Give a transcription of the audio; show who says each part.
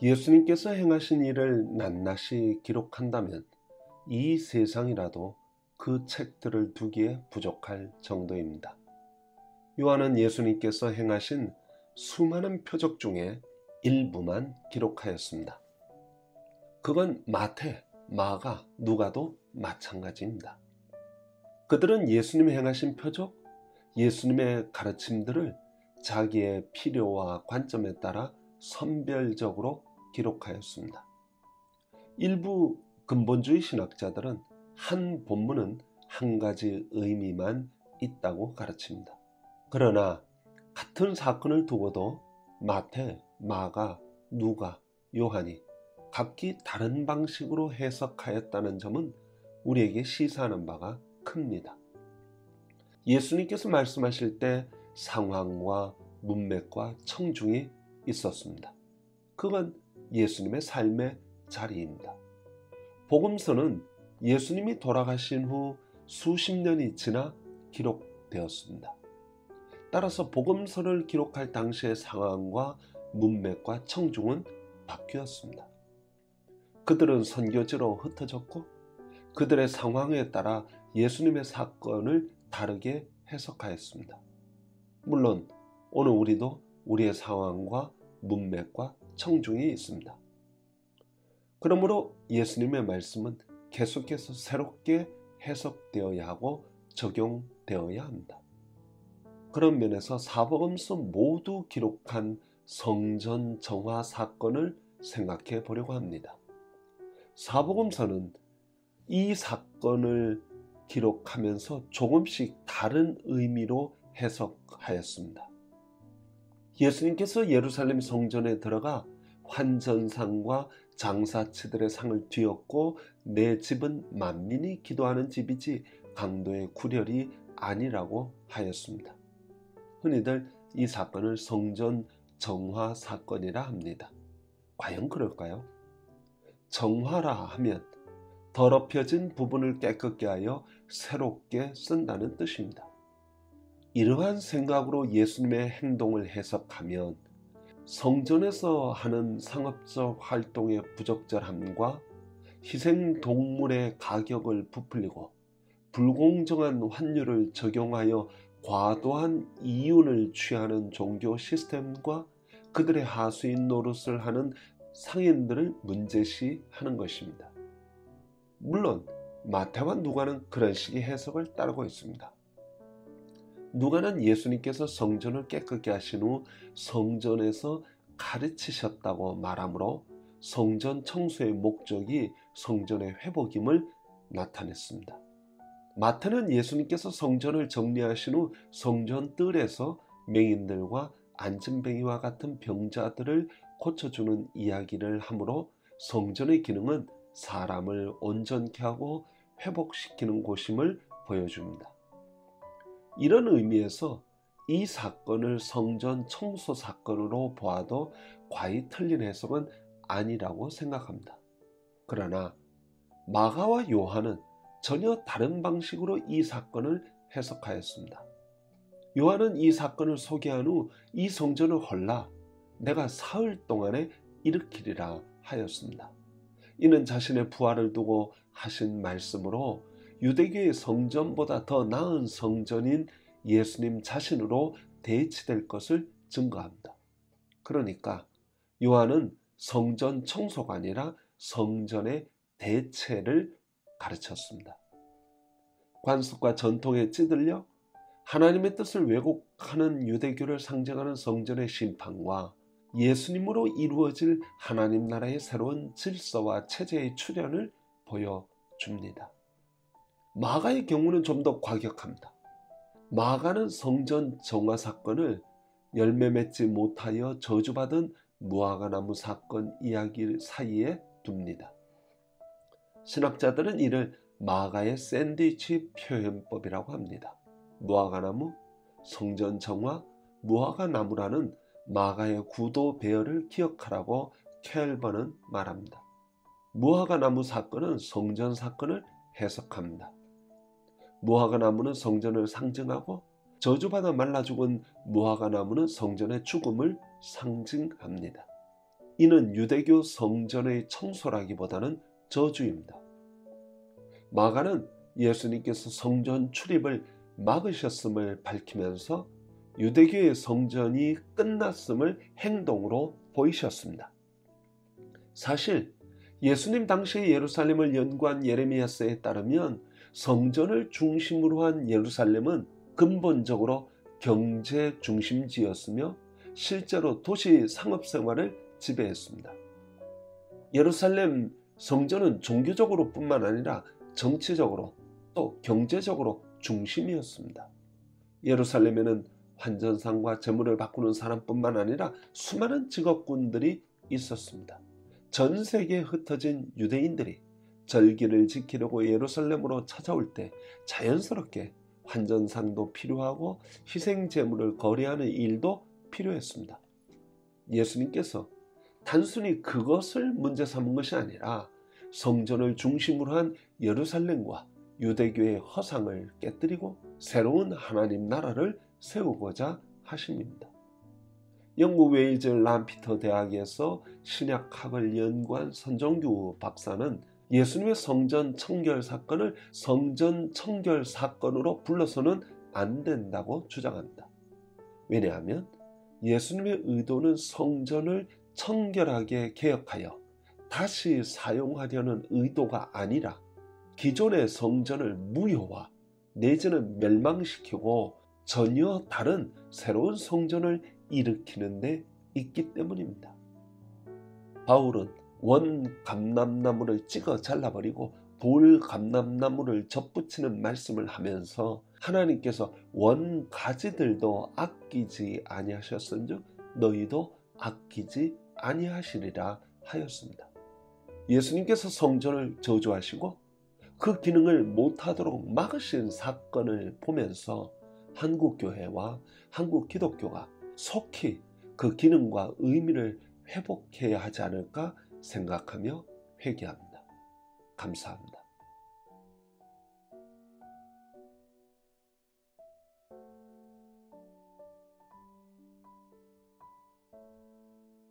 Speaker 1: 예수님께서 행하신 일을 낱낱이 기록한다면 이 세상이라도 그 책들을 두기에 부족할 정도입니다. 요한은 예수님께서 행하신 수많은 표적 중에 일부만 기록하였습니다. 그건 마태, 마가, 누가도 마찬가지입니다. 그들은 예수님이 행하신 표적, 예수님의 가르침들을 자기의 필요와 관점에 따라 선별적으로 기록하였습니다. 일부 근본주의 신학자들은 한 본문은 한 가지 의미만 있다고 가르칩니다. 그러나 같은 사건을 두고도 마태, 마가, 누가, 요한이 각기 다른 방식으로 해석하였다는 점은 우리에게 시사하는 바가 큽니다. 예수님께서 말씀하실 때 상황과 문맥과 청중이 있었습니다. 그건 예수님의 삶의 자리입니다. 복음서는 예수님이 돌아가신 후 수십 년이 지나 기록되었습니다. 따라서 복음서를 기록할 당시의 상황과 문맥과 청중은 바뀌었습니다. 그들은 선교지로 흩어졌고 그들의 상황에 따라 예수님의 사건을 다르게 해석하였습니다. 물론 오늘 우리도 우리의 상황과 문맥과 청중이 있습니다. 그러므로 예수님의 말씀은 계속해서 새롭게 해석되어야 하고 적용되어야 합니다. 그런 면에서 사복음서 모두 기록한 성전 정화 사건을 생각해 보려고 합니다. 사복음서는 이 사건을 기록하면서 조금씩 다른 의미로 해석하였습니다. 예수님께서 예루살렘 성전에 들어가 환전상과 장사치들의 상을 뒤엎고 내 집은 만민이 기도하는 집이지 강도의 구렬이 아니라고 하였습니다. 흔히들 이 사건을 성전 정화 사건이라 합니다. 과연 그럴까요? 정화라 하면 더럽혀진 부분을 깨끗게 하여 새롭게 쓴다는 뜻입니다. 이러한 생각으로 예수님의 행동을 해석하면 성전에서 하는 상업적 활동의 부적절함과 희생동물의 가격을 부풀리고 불공정한 환율을 적용하여 과도한 이윤을 취하는 종교 시스템과 그들의 하수인 노릇을 하는 상인들을 문제시하는 것입니다. 물론 마태와 누가는 그런 식의 해석을 따르고 있습니다. 누가는 예수님께서 성전을 깨끗게 하신 후 성전에서 가르치셨다고 말하므로 성전 청소의 목적이 성전의 회복임을 나타냈습니다. 마태는 예수님께서 성전을 정리하신 후 성전 뜰에서 맹인들과 안진뱅이와 같은 병자들을 고쳐주는 이야기를 하므로 성전의 기능은 사람을 온전케 하고 회복시키는 곳임을 보여줍니다. 이런 의미에서 이 사건을 성전 청소 사건으로 보아도 과히 틀린 해석은 아니라고 생각합니다. 그러나 마가와 요한은 전혀 다른 방식으로 이 사건을 해석하였습니다. 요한은 이 사건을 소개한 후 이 성전을 헐라 내가 사흘 동안에 일으키리라 하였습니다. 이는 자신의 부활을 두고 하신 말씀으로 유대교의 성전보다 더 나은 성전인 예수님 자신으로 대치될 것을 증거합니다. 그러니까 요한은 성전 청소가 아니라 성전의 대체를 가르쳤습니다. 관습과 전통에 찌들려 하나님의 뜻을 왜곡하는 유대교를 상징하는 성전의 심판과 예수님으로 이루어질 하나님 나라의 새로운 질서와 체제의 출현을 보여줍니다. 마가의 경우는 좀 더 과격합니다. 마가는 성전 정화 사건을 열매 맺지 못하여 저주받은 무화과나무 사건 이야기 사이에 둡니다. 신학자들은 이를 마가의 샌드위치 표현법이라고 합니다. 무화과나무, 성전 정화, 무화과나무라는 마가의 구도 배열을 기억하라고 켈번은 말합니다. 무화과나무 사건은 성전 사건을 해석합니다. 무화과나무는 성전을 상징하고 저주받아 말라 죽은 무화과나무는 성전의 죽음을 상징합니다. 이는 유대교 성전의 청소라기보다는 저주입니다. 마가는 예수님께서 성전 출입을 막으셨음을 밝히면서 유대교의 성전이 끝났음을 행동으로 보이셨습니다. 사실 예수님 당시의 예루살렘을 연구한 예레미야서에 따르면 성전을 중심으로 한 예루살렘은 근본적으로 경제 중심지였으며 실제로 도시 상업생활을 지배했습니다. 예루살렘 성전은 종교적으로 뿐만 아니라 정치적으로 또 경제적으로 중심이었습니다. 예루살렘에는 환전상과 재물을 바꾸는 사람뿐만 아니라 수많은 직업군들이 있었습니다. 전 세계에 흩어진 유대인들이 절기를 지키려고 예루살렘으로 찾아올 때 자연스럽게 환전상도 필요하고 희생제물을 거래하는 일도 필요했습니다. 예수님께서 단순히 그것을 문제 삼은 것이 아니라 성전을 중심으로 한 예루살렘과 유대교의 허상을 깨뜨리고 새로운 하나님 나라를 세우고자 하십니다. 영국 웨일즈 람피터 대학에서 신약학을 연구한 선정규 박사는 예수님의 성전 청결 사건을 성전 청결 사건으로 불러서는 안 된다고 주장합니다. 왜냐하면 예수님의 의도는 성전을 청결하게 개혁하여 다시 사용하려는 의도가 아니라 기존의 성전을 무효화 내지는 멸망시키고 전혀 다른 새로운 성전을 일으키는 데 있기 때문입니다. 바울은 원 감람나무를 찍어 잘라버리고 돌 감람나무를 접붙이는 말씀을 하면서 하나님께서 원 가지들도 아끼지 아니하셨은즉 너희도 아끼지 아니하시리라 하였습니다. 예수님께서 성전을 저주하시고 그 기능을 못하도록 막으신 사건을 보면서 한국교회와 한국 기독교가 속히 그 기능과 의미를 회복해야 하지 않을까 생각하며 회개합니다. 감사합니다.